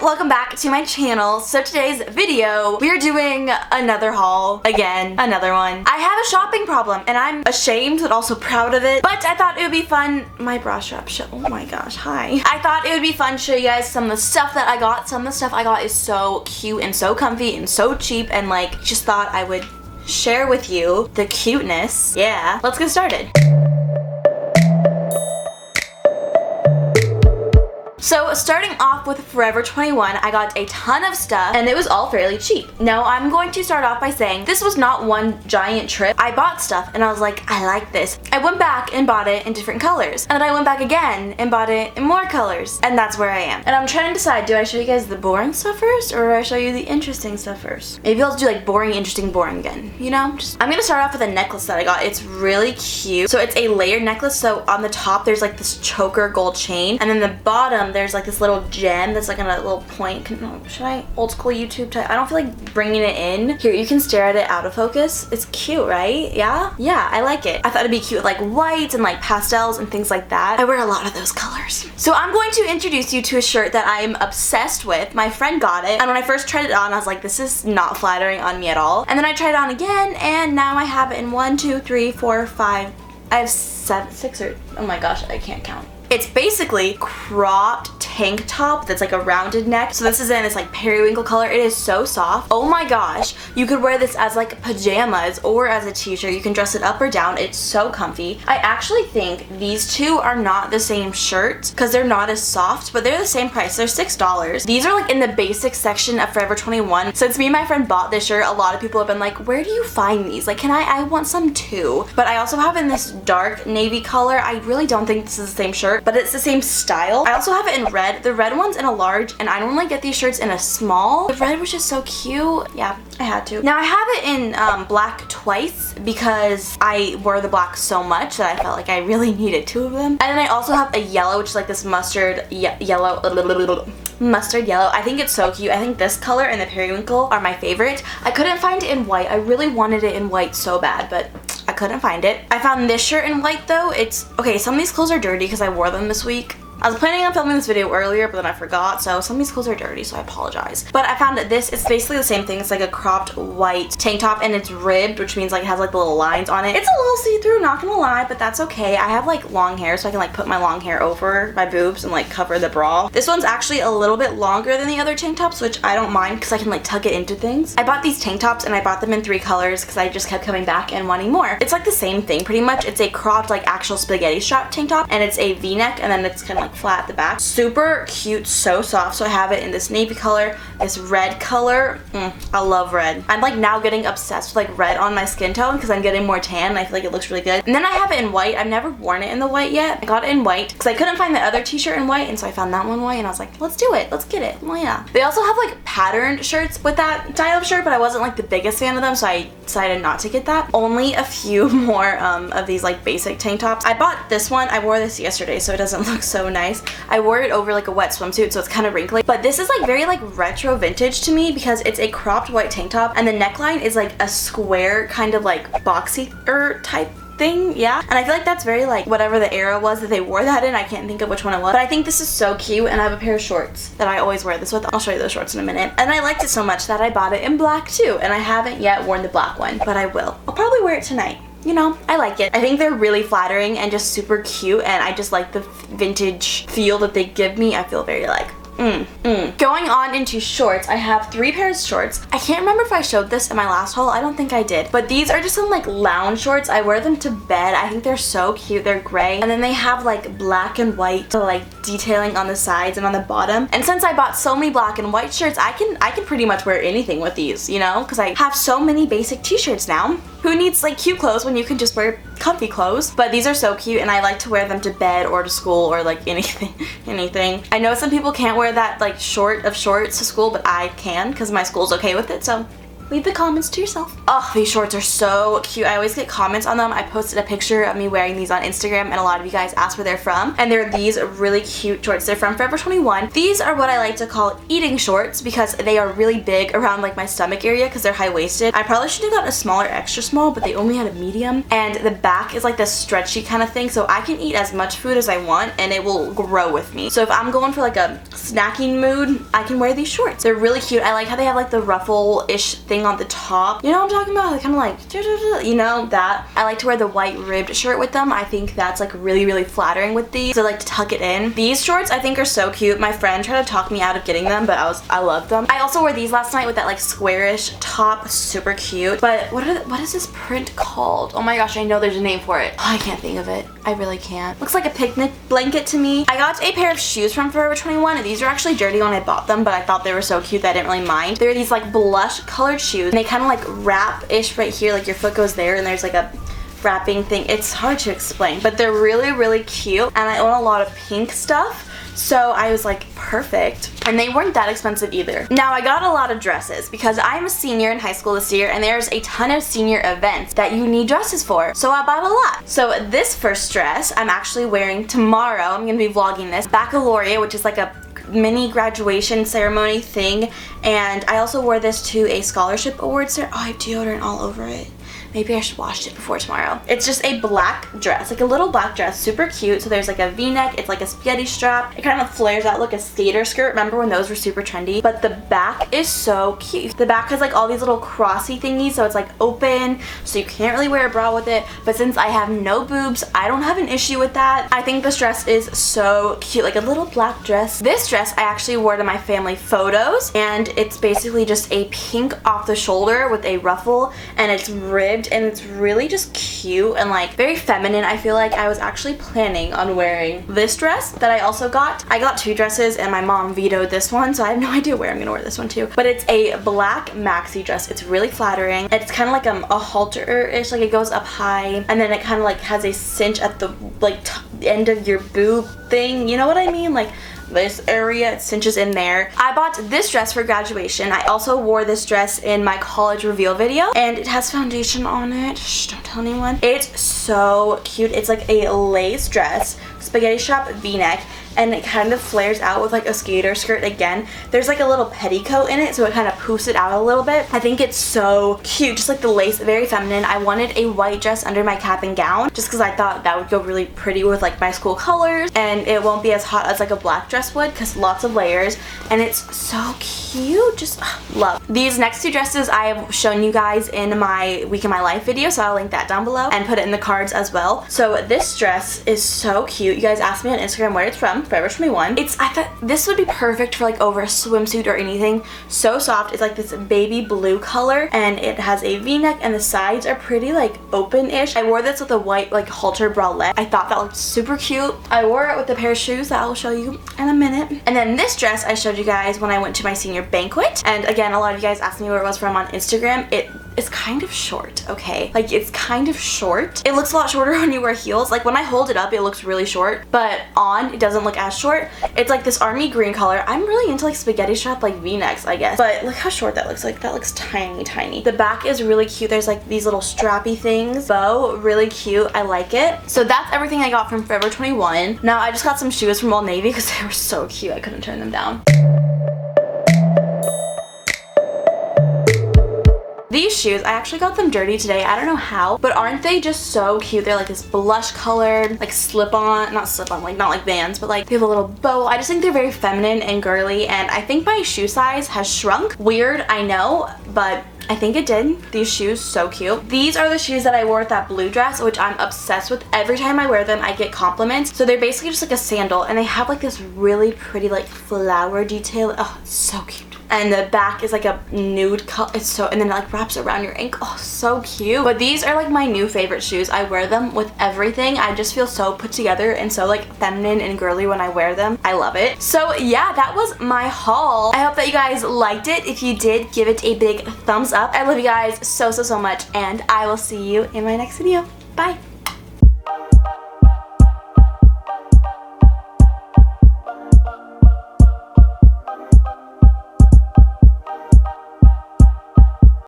welcome back to my channel. So today's video, we are doing another haul. Again, another one. I have a shopping problem and I'm ashamed but also proud of it. But I thought it would be fun. My bra strap show. Oh my gosh, hi. I thought it would be fun to show you guys some of the stuff that I got. Some of the stuff I got is so cute and so comfy and so cheap, and like just thought I would share with you the cuteness. Yeah, let's get started. So starting off with Forever 21, I got a ton of stuff and it was all fairly cheap. Now I'm going to start off by saying this was not one giant trip. I bought stuff and I was like, I like this. I went back and bought it in different colors. And then I went back again and bought it in more colors. And that's where I am. And I'm trying to decide, do I show you guys the boring stuff first or do I show you the interesting stuff first? Maybe I'll do like boring, interesting, boring again. You know? I'm gonna start off with a necklace that I got. It's really cute. So it's a layered necklace. So on the top there's like this choker gold chain, and then the bottom there's like this little gem that's like on a little point. Should I old school YouTube type? I don't feel like bringing it in. Here, you can stare at it out of focus. It's cute, right? Yeah? Yeah, I like it. I thought it'd be cute with like whites and like pastels and things like that. I wear a lot of those colors. So I'm going to introduce you to a shirt that I am obsessed with. My friend got it, and when I first tried it on, I was like, this is not flattering on me at all. And then I tried it on again, and now I have it in 1, 2, 3, 4, 5. I have 7, 6, or oh my gosh, I can't count. It's basically cropped tank top that's like a rounded neck. So this is in this like periwinkle color. It is so soft. Oh my gosh. You could wear this as like pajamas or as a t-shirt. You can dress it up or down. It's so comfy. I actually think these two are not the same shirt because they're not as soft, but they're the same price. They're $6. These are like in the basic section of Forever 21. Since me and my friend bought this shirt, a lot of people have been like, where do you find these? Like, I want some too. But I also have it in this dark navy color. I really don't think this is the same shirt, but it's the same style. I also have it in red. The red one's in a large, and I normally get these shirts in a small. The red was just so cute. Yeah, I had to. Now I have it in black twice because I wore the black so much that I felt like I really needed two of them. And then I also have a yellow, which is like this mustard yellow. Mustard yellow. I think it's so cute. I think this color and the periwinkle are my favorite. I couldn't find it in white. I really wanted it in white so bad, but I couldn't find it. I found this shirt in white though. It's okay, some of these clothes are dirty because I wore them this week. I was planning on filming this video earlier, but then I forgot, so some of these clothes are dirty, so I apologize. But I found that this is basically the same thing. It's like a cropped white tank top, and it's ribbed, which means like it has like the little lines on it. It's a little see-through, not gonna lie, but that's okay. I have like long hair, so I can like put my long hair over my boobs and like cover the bra. This one's actually a little bit longer than the other tank tops, which I don't mind because I can like tuck it into things. I bought these tank tops and I bought them in 3 colors because I just kept coming back and wanting more. It's like the same thing pretty much. It's a cropped like actual spaghetti strap tank top, and it's a v-neck, and then it's kind of like flat at the back. Super cute, so soft. So I have it in this navy color, this red color. I love red. I'm like now getting obsessed with like red on my skin tone because I'm getting more tan and I feel like it looks really good. And then I have it in white. I've never worn it in the white yet. I got it in white because I couldn't find the other t-shirt in white, and so I found that one white and I was like, let's do it. Let's get it. Well, yeah. They also have like patterned shirts with that style of shirt, but I wasn't like the biggest fan of them, so I decided not to get that. Only a few more of these like basic tank tops. I bought this one. I wore this yesterday, so it doesn't look so nice. I wore it over like a wet swimsuit, so it's kind of wrinkly, but this is like very like retro vintage to me because it's a cropped white tank top and the neckline is like a square kind of like boxy type thing. Yeah, and I feel like that's very like whatever the era was that they wore that in. I can't think of which one it was, but I think this is so cute, and I have a pair of shorts that I always wear this with. I'll show you those shorts in a minute. And I liked it so much that I bought it in black too, and I haven't yet worn the black one, but I will. I'll probably wear it tonight. You know, I like it. I think they're really flattering and just super cute, and I just like the vintage feel that they give me. I feel very like Going on into shorts, I have 3 pairs of shorts. I can't remember if I showed this in my last haul. I don't think I did. But these are just some like lounge shorts. I wear them to bed. I think they're so cute. They're gray. And then they have like black and white like detailing on the sides and on the bottom. And since I bought so many black and white shirts, I can pretty much wear anything with these, you know? Because I have so many basic t-shirts now. Who needs like cute clothes when you can just wear comfy clothes? But these are so cute, and I like to wear them to bed or to school or like anything. I know some people can't wear that like short of shorts to school, but I can because my school's okay with it, so leave the comments to yourself. Oh, these shorts are so cute. I always get comments on them. I posted a picture of me wearing these on Instagram and a lot of you guys asked where they're from. And they're these really cute shorts. They're from Forever 21. These are what I like to call eating shorts because they are really big around like my stomach area because they're high-waisted. I probably should have gotten a smaller extra small, but they only had a medium. And the back is like this stretchy kind of thing, so I can eat as much food as I want and it will grow with me. So if I'm going for like a snacking mood, I can wear these shorts. They're really cute. I like how they have like the ruffle-ish thing on the top. You know what I'm talking about? Kind of like, you know, that. I like to wear the white ribbed shirt with them. I think that's like really flattering with these. So I like to tuck it in. These shorts I think are so cute. My friend tried to talk me out of getting them, but I love them. I also wore these last night with that like squarish top. Super cute. But what is this print called? Oh my gosh, I know there's a name for it. Oh, I can't think of it. I really can't. Looks like a picnic blanket to me. I got a pair of shoes from Forever 21 and these are actually dirty when I bought them, but I thought they were so cute that I didn't really mind. They're these like blush colored shoes and they kind of like wrap-ish right here, like your foot goes there and there's like a wrapping thing. It's hard to explain, but they're really cute and I own a lot of pink stuff. So I was like, perfect. And they weren't that expensive either. Now I got a lot of dresses because I'm a senior in high school this year and there's a ton of senior events that you need dresses for. So I bought a lot. So this first dress I'm actually wearing tomorrow. I'm gonna be vlogging this. Baccalaureate, which is like a mini graduation ceremony thing. And I also wore this to a scholarship award ceremony. Oh, I have deodorant all over it. Maybe I should wash it before tomorrow. It's just a black dress, like a little black dress, super cute. So there's like a V-neck, it's like a spaghetti strap. It kind of flares out like a skater skirt. Remember when those were super trendy? But the back is so cute. The back has like all these little crossy thingies, so it's like open, so you can't really wear a bra with it. But since I have no boobs, I don't have an issue with that. I think this dress is so cute, like a little black dress. This dress I actually wore to my family photos, and it's basically just a pink off the shoulder with a ruffle, and it's ribbed. And it's really just cute and like very feminine. I feel like I was actually planning on wearing this dress that I also got. I got two dresses and my mom vetoed this one, so I have no idea where I'm gonna wear this one too. But it's a black maxi dress. It's really flattering. It's kind of like a halter-ish, like it goes up high and then it kind of like has a cinch at the like end of your boob thing. You know what I mean? Like this area, it cinches in there. I bought this dress for graduation. I also wore this dress in my college reveal video and it has foundation on it. Shh, don't tell anyone. It's so cute. It's like a lace dress, spaghetti strap V-neck, and it kind of flares out with like a skater skirt again. There's like a little petticoat in it, so it kind of poofs it out a little bit. I think it's so cute, just like the lace, very feminine. I wanted a white dress under my cap and gown just because I thought that would go really pretty with like my school colors and it won't be as hot as like a black dress would because lots of layers and it's so cute. Just love. These next two dresses I have shown you guys in my week in my life video, so I'll link that down below and put it in the cards as well. So this dress is so cute. You guys asked me on Instagram where it's from. Forever 21. I thought this would be perfect for like over a swimsuit or anything. So soft. It's like this baby blue color and it has a V-neck and the sides are pretty like open-ish. I wore this with a white like halter bralette. I thought that looked super cute. I wore it with a pair of shoes that I'll show you in a minute. And then this dress I showed you guys when I went to my senior banquet. And again, a lot of you guys asked me where it was from on Instagram. It's kind of short, okay? Like it's kind of short. It looks a lot shorter when you wear heels. Like when I hold it up, it looks really short, but on, it doesn't look as short. It's like this army green color. I'm really into like spaghetti strap like V-necks, I guess. But look how short that looks. Like that looks tiny. The back is really cute. There's like these little strappy things. Bow, really cute. I like it. So that's everything I got from Forever 21. Now I just got some shoes from Old Navy because they were so cute. I couldn't turn them down. These shoes, I actually got them dirty today. I don't know how, but aren't they just so cute? They're like this blush colored, like slip-on, not slip-on, like not like Vans, but like they have a little bow. I just think they're very feminine and girly, and I think my shoe size has shrunk. Weird, I know, but I think it did. These shoes, so cute. These are the shoes that I wore with that blue dress, which I'm obsessed with. Every time I wear them, I get compliments. So they're basically just like a sandal, and they have like this really pretty like flower detail. Oh, it's so cute. And the back is like a nude color. It's so, and then it like wraps around your ankle. Oh, so cute. But these are like my new favorite shoes. I wear them with everything. I just feel so put together and so like feminine and girly when I wear them. I love it. So yeah, that was my haul. I hope that you guys liked it. If you did, give it a big thumbs up. I love you guys so much, and I will see you in my next video. Bye.